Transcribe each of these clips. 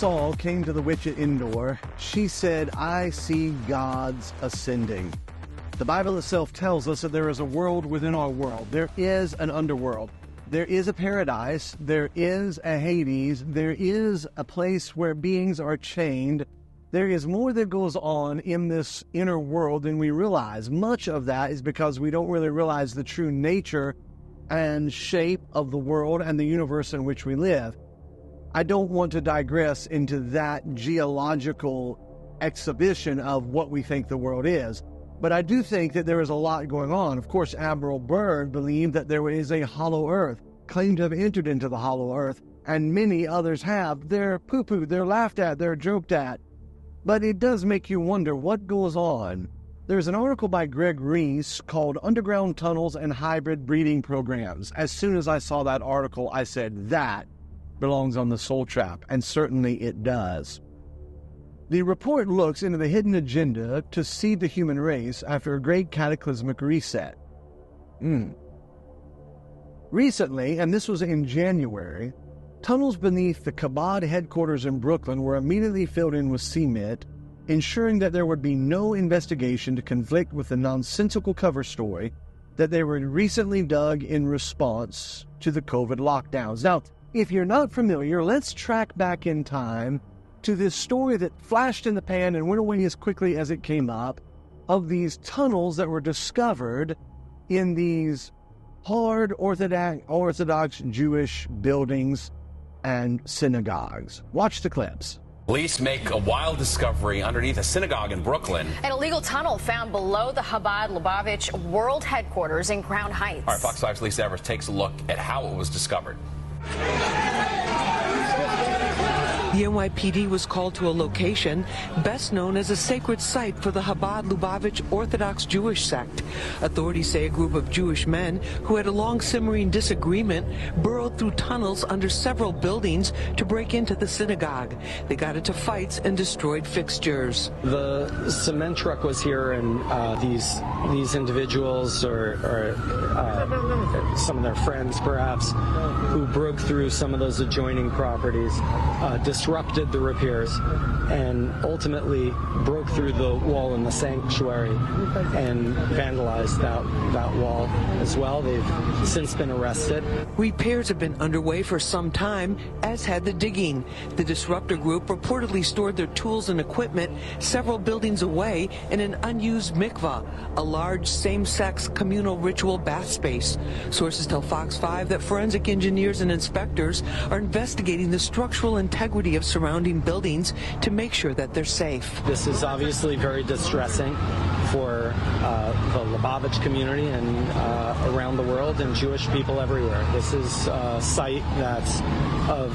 Saul came to the witch at Endor, she said, "I see gods ascending." The Bible itself tells us that there is a world within our world. There is an underworld. There is a paradise. There is a Hades. There is a place where beings are chained. There is more that goes on in this inner world than we realize. Much of that is because we don't really realize the true nature and shape of the world and the universe in which we live. I don't want to digress into that geological exhibition of what we think the world is, but I do think that there is a lot going on. Of course, Admiral Byrd believed that there is a hollow earth, claimed to have entered into the hollow earth, and many others have. They're poo-pooed, they're laughed at, they're joked at. But it does make you wonder what goes on. There's an article by Greg Reese called Underground Tunnels and Hybrid Breeding Programs. As soon as I saw that article, I said, that belongs on the Soul Trap, and certainly it does. The report looks into the hidden agenda to seed the human race after a great cataclysmic reset. Recently, and this was in January, tunnels beneath the Chabad headquarters in Brooklyn were immediately filled in with cement, ensuring that there would be no investigation to conflict with the nonsensical cover story that they were recently dug in response to the COVID lockdowns. Now, if you're not familiar, let's track back in time to this story that flashed in the pan and went away as quickly as it came up, of these tunnels that were discovered in these hard Orthodox Jewish buildings and synagogues. Watch the clips. Police make a wild discovery underneath a synagogue in Brooklyn. An illegal tunnel found below the Chabad Lubavitch World Headquarters in Crown Heights. All right, Fox 5's Lisa Evers takes a look at how it was discovered. The NYPD was called to a location best known as a sacred site for the Chabad Lubavitch Orthodox Jewish sect. Authorities say a group of Jewish men who had a long simmering disagreement burrowed through tunnels under several buildings to break into the synagogue. They got into fights and destroyed fixtures. The cement truck was here, and these individuals or some of their friends perhaps who broke through some of those adjoining properties disrupted the repairs and ultimately broke through the wall in the sanctuary and vandalized that wall as well. They've since been arrested. Repairs have been underway for some time, as had the digging. The disruptor group reportedly stored their tools and equipment several buildings away in an unused mikvah, a large same-sex communal ritual bath space. Sources tell Fox 5 that forensic engineers and inspectors are investigating the structural integrity of surrounding buildings to make sure that they're safe. This is obviously very distressing for the Lubavitch community and around the world and Jewish people everywhere. This is a site that's of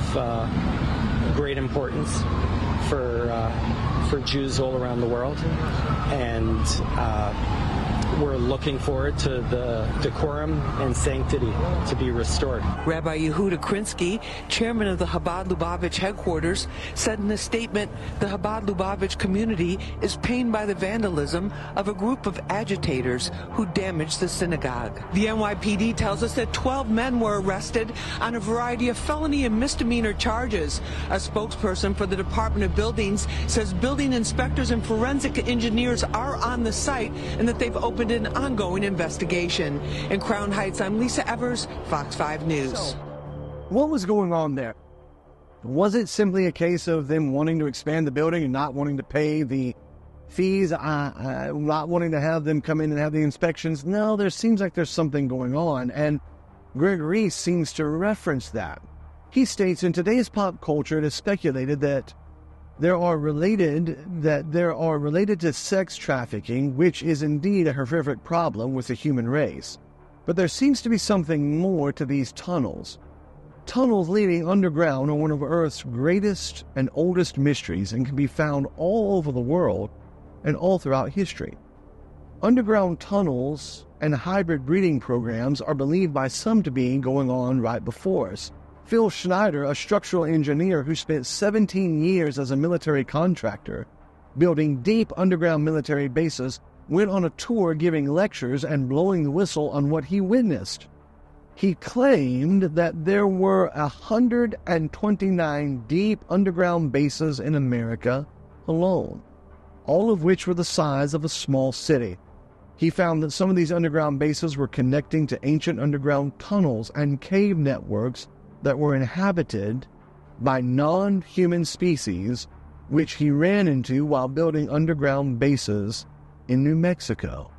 great importance for Jews all around the world, and we're looking forward to the decorum and sanctity to be restored. Rabbi Yehuda Krinsky, chairman of the Chabad Lubavitch headquarters, said in a statement, the Chabad Lubavitch community is pained by the vandalism of a group of agitators who damaged the synagogue. The NYPD tells us that 12 men were arrested on a variety of felony and misdemeanor charges. A spokesperson for the Department of Buildings says building inspectors and forensic engineers are on the site and that they've opened an ongoing investigation. In Crown Heights, I'm Lisa Evers, Fox 5 News. So, what was going on there? Was it simply a case of them wanting to expand the building and not wanting to pay the fees, not wanting to have them come in and have the inspections? No, there seems like there's something going on, and Greg Reese seems to reference that. He states, in today's pop culture, it is speculated that there are related to sex trafficking, which is indeed a horrific problem with the human race. But there seems to be something more to these tunnels. Tunnels leading underground are one of Earth's greatest and oldest mysteries and can be found all over the world and all throughout history. Underground tunnels and hybrid breeding programs are believed by some to be going on right before us. Phil Schneider, a structural engineer who spent 17 years as a military contractor building deep underground military bases, went on a tour giving lectures and blowing the whistle on what he witnessed. He claimed that there were 129 deep underground bases in America alone, all of which were the size of a small city. He found that some of these underground bases were connecting to ancient underground tunnels and cave networks that were inhabited by non-human species, which he ran into while building underground bases in New Mexico.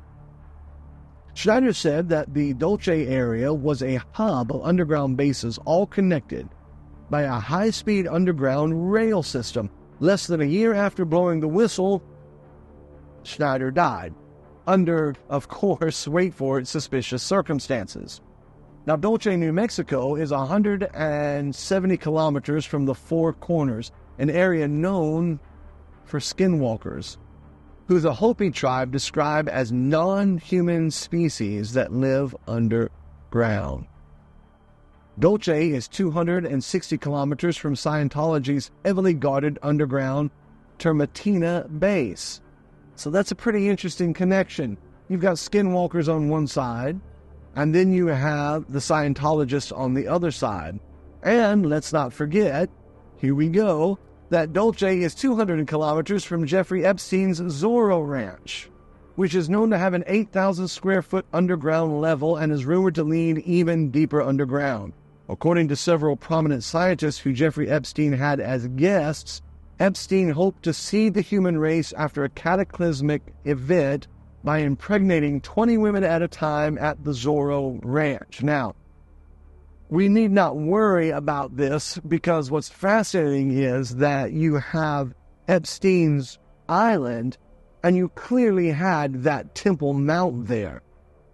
Schneider said that the Dulce area was a hub of underground bases all connected by a high-speed underground rail system. Less than a year after blowing the whistle, Schneider died, under, of course, wait for it, suspicious circumstances. Now, Dulce, New Mexico is 170 kilometers from the Four Corners, an area known for Skinwalkers, who the Hopi tribe describe as non-human species that live underground. Dulce is 260 kilometers from Scientology's heavily guarded underground Termatina base. So that's a pretty interesting connection. You've got Skinwalkers on one side, and then you have the Scientologists on the other side. And let's not forget, here we go, that Dulce is 200 kilometers from Jeffery Epstein's Zorro Ranch, which is known to have an 8,000 square foot underground level and is rumored to lead even deeper underground. According to several prominent scientists who Jeffrey Epstein had as guests, Epstein hoped to seed the human race after a cataclysmic event by impregnating 20 women at a time at the Zorro Ranch. Now, we need not worry about this because what's fascinating is that you have Epstein's Island and you clearly had that Temple Mount there.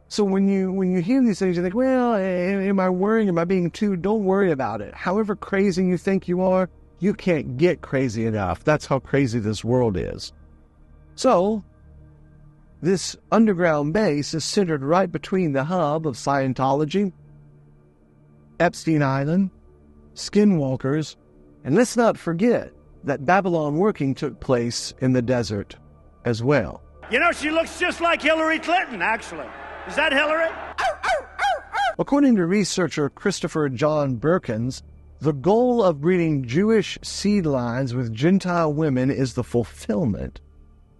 So when you hear these things, you think, well, am I worrying? Am I being don't worry about it. However crazy you think you are, you can't get crazy enough. That's how crazy this world is. So, this underground base is centered right between the hub of Scientology, Epstein Island, Skinwalkers, and let's not forget that Babylon working took place in the desert as well. You know, she looks just like Hillary Clinton, actually. Is that Hillary? According to researcher Christopher John Birkins, the goal of breeding Jewish seed lines with Gentile women is the fulfillment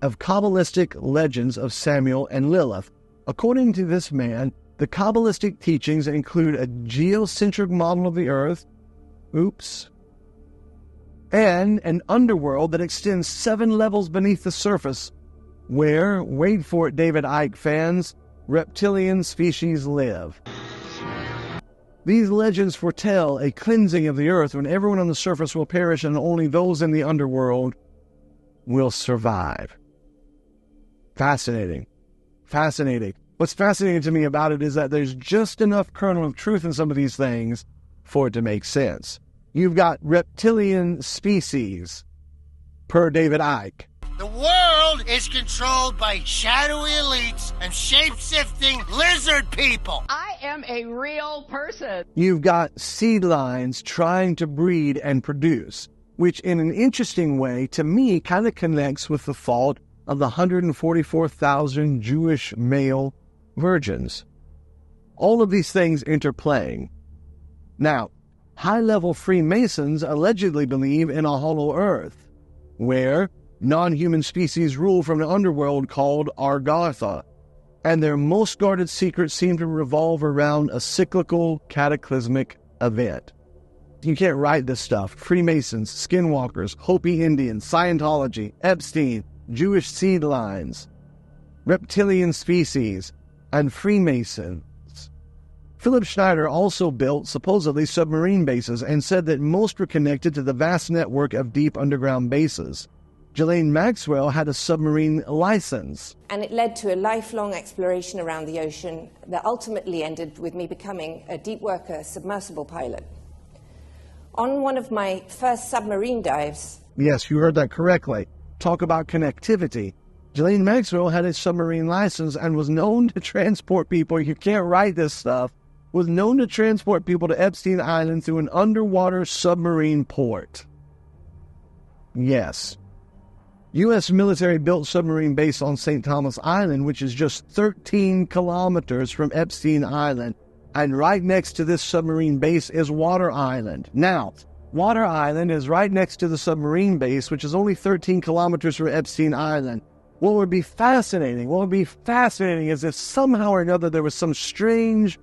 of Cabalistic legends of Samuel and Lilith. According to this man, the Cabalistic teachings include a geocentric model of the earth, and an underworld that extends 7 levels beneath the surface, where, wait for it, David Icke fans, reptilian species live. These legends foretell a cleansing of the earth when everyone on the surface will perish and only those in the underworld will survive. Fascinating. Fascinating. What's fascinating to me about it is that there's just enough kernel of truth in some of these things for it to make sense. You've got reptilian species, per David Icke. The world is controlled by shadowy elites and shape-shifting lizard people. I am a real person. You've got seed lines trying to breed and produce, which in an interesting way, to me, kind of connects with the fault of the 144,000 Jewish male virgins. All of these things interplaying. Now, high-level Freemasons allegedly believe in a hollow earth, where non-human species rule from the underworld called Argartha, and their most guarded secrets seem to revolve around a cyclical, cataclysmic event. You can't write this stuff. Freemasons, Skinwalkers, Hopi Indians, Scientology, Epstein, Jewish seed lines, reptilian species, and Freemasons. Philip Schneider also built supposedly submarine bases and said that most were connected to the vast network of deep underground bases. Ghislaine Maxwell had a submarine license. And it led to a lifelong exploration around the ocean that ultimately ended with me becoming a deep worker submersible pilot. On one of my first submarine dives... Yes, you heard that correctly. Talk about connectivity. Ghislaine Maxwell had a submarine license and was known to transport people, you can't write this stuff, was known to transport people to Epstein Island through an underwater submarine port. Yes. U.S. military-built submarine base on St. Thomas Island, which is just 13 kilometers from Epstein Island, And right next to this submarine base is Water Island. Now, Water Island is right next to the submarine base, which is only 13 kilometers from Epstein Island. What would be fascinating is if somehow or another there was some strange,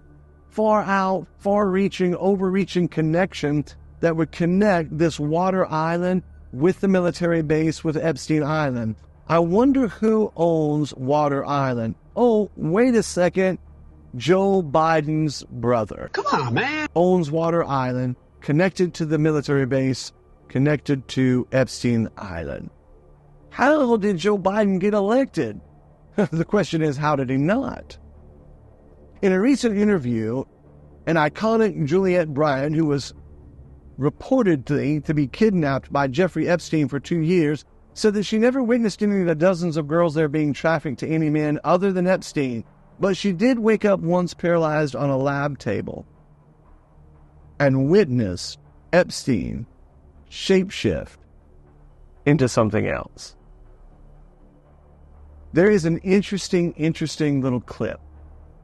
far out, far-reaching, overreaching connection that would connect this Water Island with the military base with Epstein Island. I wonder who owns Water Island. Oh, wait a second. Joe Biden's brother. Come on, man. Owns Water Island, connected to the military base, connected to Epstein Island. How did Joe Biden get elected? The question is, how did he not? In a recent interview, an iconic Juliette Bryant, who was reportedly to be kidnapped by Jeffrey Epstein for 2 years, said that she never witnessed any of the dozens of girls there being trafficked to any men other than Epstein, but she did wake up once paralyzed on a lab table and witnessed Epstein shapeshift into something else. There is an interesting little clip.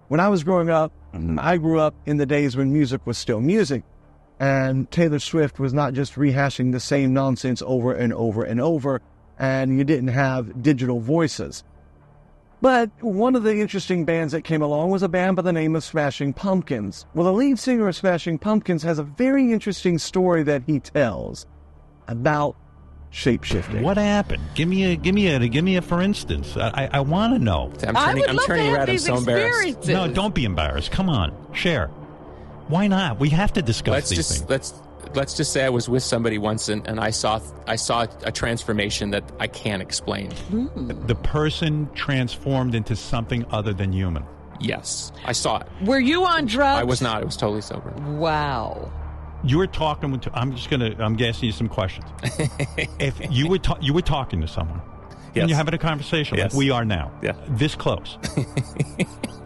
When I was growing up, I grew up in the days when music was still music, and Taylor Swift was not just rehashing the same nonsense over and over and over, and you didn't have digital voices. But one of the interesting bands that came along was a band by the name of Smashing Pumpkins. Well, the lead singer of Smashing Pumpkins has a very interesting story that he tells about shapeshifting. What happened? Give me a for instance. I want to know. I'm turning red. I'm so embarrassed. No, don't be embarrassed. Come on, share. Why not? We have to discuss these things. Let's just say I was with somebody once and I saw a transformation that I can't explain. The person transformed into something other than human. Yes, I saw it. Were you on drugs? I was not. I was totally sober. Wow. You were talking with. I'm asking you some questions. If you were talking to someone, yes, and you're having a conversation yes, like we are now, yeah, this close,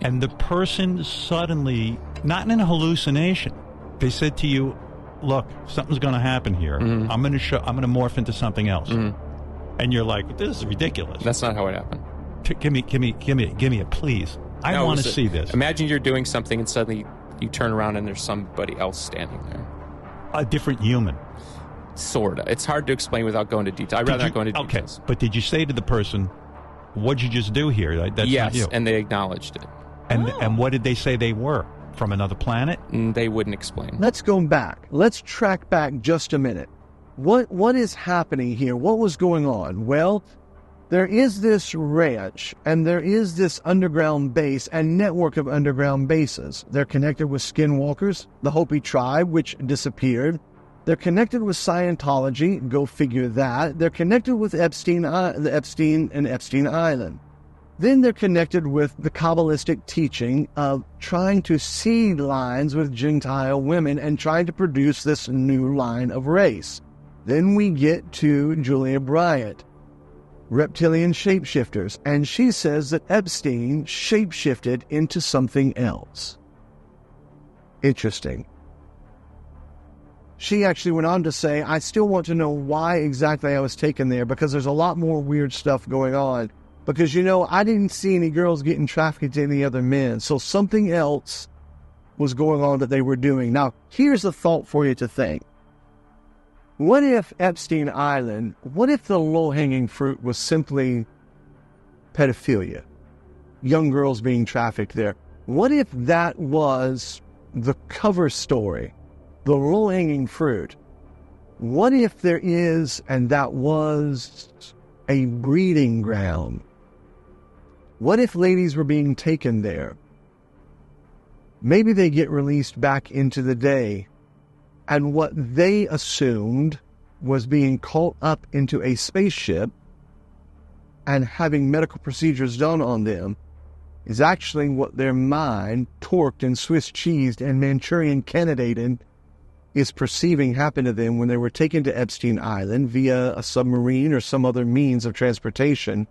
and the person suddenly, not in a hallucination, they said to you, "Look, something's going to happen here. Mm-hmm. I'm going to morph into something else," mm-hmm, and you're like, "This is ridiculous." That's not how it happened. Give me a please. I want to see this. Imagine you're doing something and suddenly you turn around and there's somebody else standing there. A different human. Sorta. It's hard to explain without going into detail. I'd rather not go into details. Okay, but did you say to the person, "What'd you just do here?" That's yes, not you. And they acknowledged it. And what did they say they were? From another planet? They wouldn't explain. Let's go back. Let's track back just a minute. What is happening here? What was going on? Well, there is this ranch, and there is this underground base and network of underground bases. They're connected with Skinwalkers, the Hopi tribe, which disappeared. They're connected with Scientology. Go figure that. They're connected with Epstein and Epstein Island. Then they're connected with the Cabalistic teaching of trying to seed lines with Gentile women and trying to produce this new line of race. Then we get to Julia Bryant, reptilian shapeshifters, and she says that Epstein shapeshifted into something else. Interesting. She actually went on to say, I still want to know why exactly I was taken there, because there's a lot more weird stuff going on. Because, I didn't see any girls getting trafficked to any other men. So something else was going on that they were doing. Now, here's a thought for you to think. What if Epstein Island, what if the low-hanging fruit was simply pedophilia? Young girls being trafficked there. What if that was the cover story, the low-hanging fruit? What if there is, and that was a breeding ground? What if ladies were being taken there? Maybe they get released back into the day, and what they assumed was being caught up into a spaceship and having medical procedures done on them is actually what their mind, torqued and Swiss cheesed and Manchurian candidated, is perceiving happened to them when they were taken to Epstein Island via a submarine or some other means of transportation,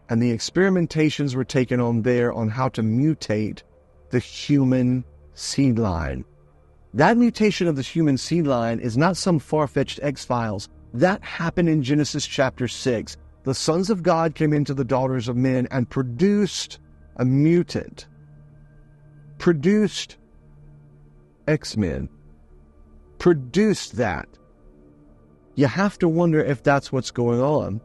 and the experimentations were taken on there on how to mutate the human seed line. That mutation of the human seed line is not some far-fetched X-Files. That happened in Genesis chapter 6. The sons of God came into the daughters of men and produced a mutant, produced X-Men produced that. You have to wonder if that's what's going on.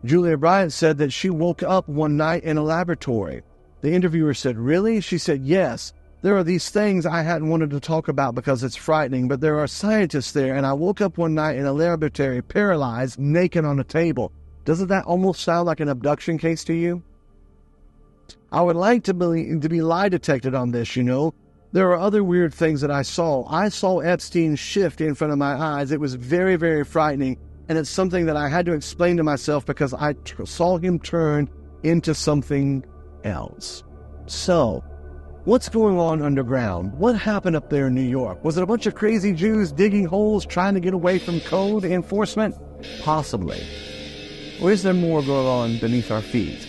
Julia Bryant said that she woke up one night in a laboratory. The interviewer said, "Really?" She said, "Yes. There are these things I hadn't wanted to talk about because it's frightening, but there are scientists there, and I woke up one night in a laboratory, paralyzed, naked on a table." Doesn't that almost sound like an abduction case to you? I would like to be lie detected on this, you know. There are other weird things that I saw. I saw Epstein shift in front of my eyes. It was very, very frightening, and it's something that I had to explain to myself because I saw him turn into something else. So, what's going on underground? What happened up there in New York? Was it a bunch of crazy Jews digging holes trying to get away from code enforcement? Possibly. Or is there more going on beneath our feet?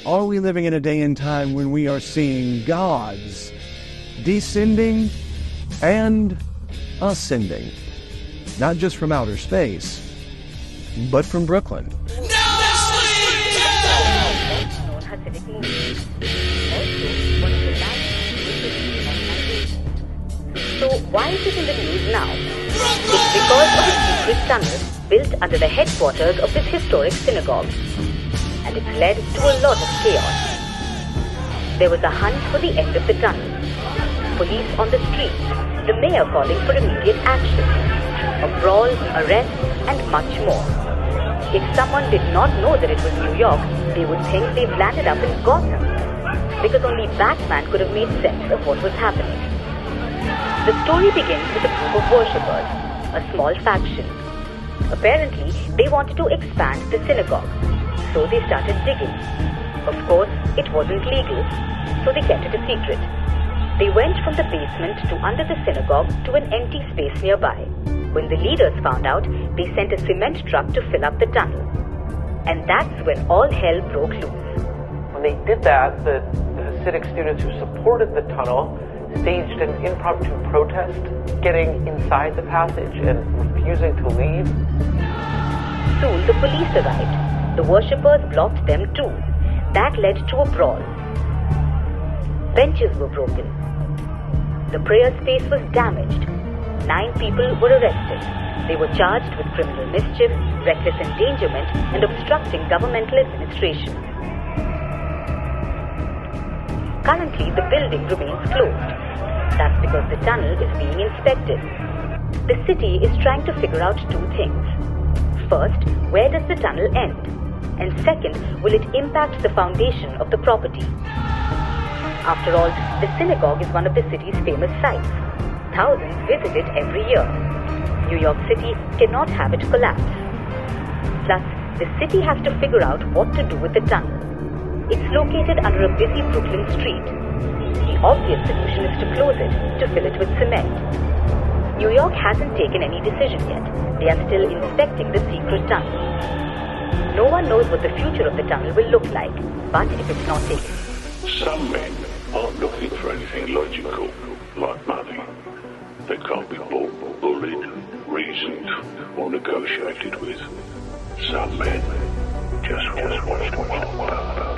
Are we living in a day and time when we are seeing gods descending and ascending? Not just from outer space, but from Brooklyn. So why is it in the news now? It's because of a secret tunnel built under the headquarters of this historic synagogue. And it's led to a lot of chaos. There was a hunt for the end of the tunnel. Police on the streets, the mayor calling for immediate action. A brawl, arrest, and much more. If someone did not know that it was New York, they would think they've landed up in Gotham. Because only Batman could have made sense of what was happening. The story begins with a group of worshippers, a small faction. Apparently, they wanted to expand the synagogue, so they started digging. Of course, it wasn't legal, so they kept it a secret. They went from the basement to under the synagogue to an empty space nearby. When the leaders found out, they sent a cement truck to fill up the tunnel. And that's when all hell broke loose. When they did that, the Hasidic students who supported the tunnel staged an impromptu protest, getting inside the passage and refusing to leave. Soon the police arrived. The worshippers blocked them too. That led to a brawl. Benches were broken. The prayer space was damaged. 9 people were arrested. They were charged with criminal mischief, reckless endangerment, and obstructing governmental administration. Currently, the building remains closed. That's because the tunnel is being inspected. The city is trying to figure out 2 things. First, where does the tunnel end? And second, will it impact the foundation of the property? After all, the synagogue is one of the city's famous sites. Thousands visit it every year. New York City cannot have it collapse. Plus, the city has to figure out what to do with the tunnel. It's located under a busy Brooklyn street. The obvious solution is to close it, to fill it with cement. New York hasn't taken any decision yet. They are still inspecting the secret tunnel. No one knows what the future of the tunnel will look like, but if it's not taken. Some men aren't looking for anything logical, like money. They can't be bought, bullied, reasoned, or negotiated with. Some men just want to watch the world burn.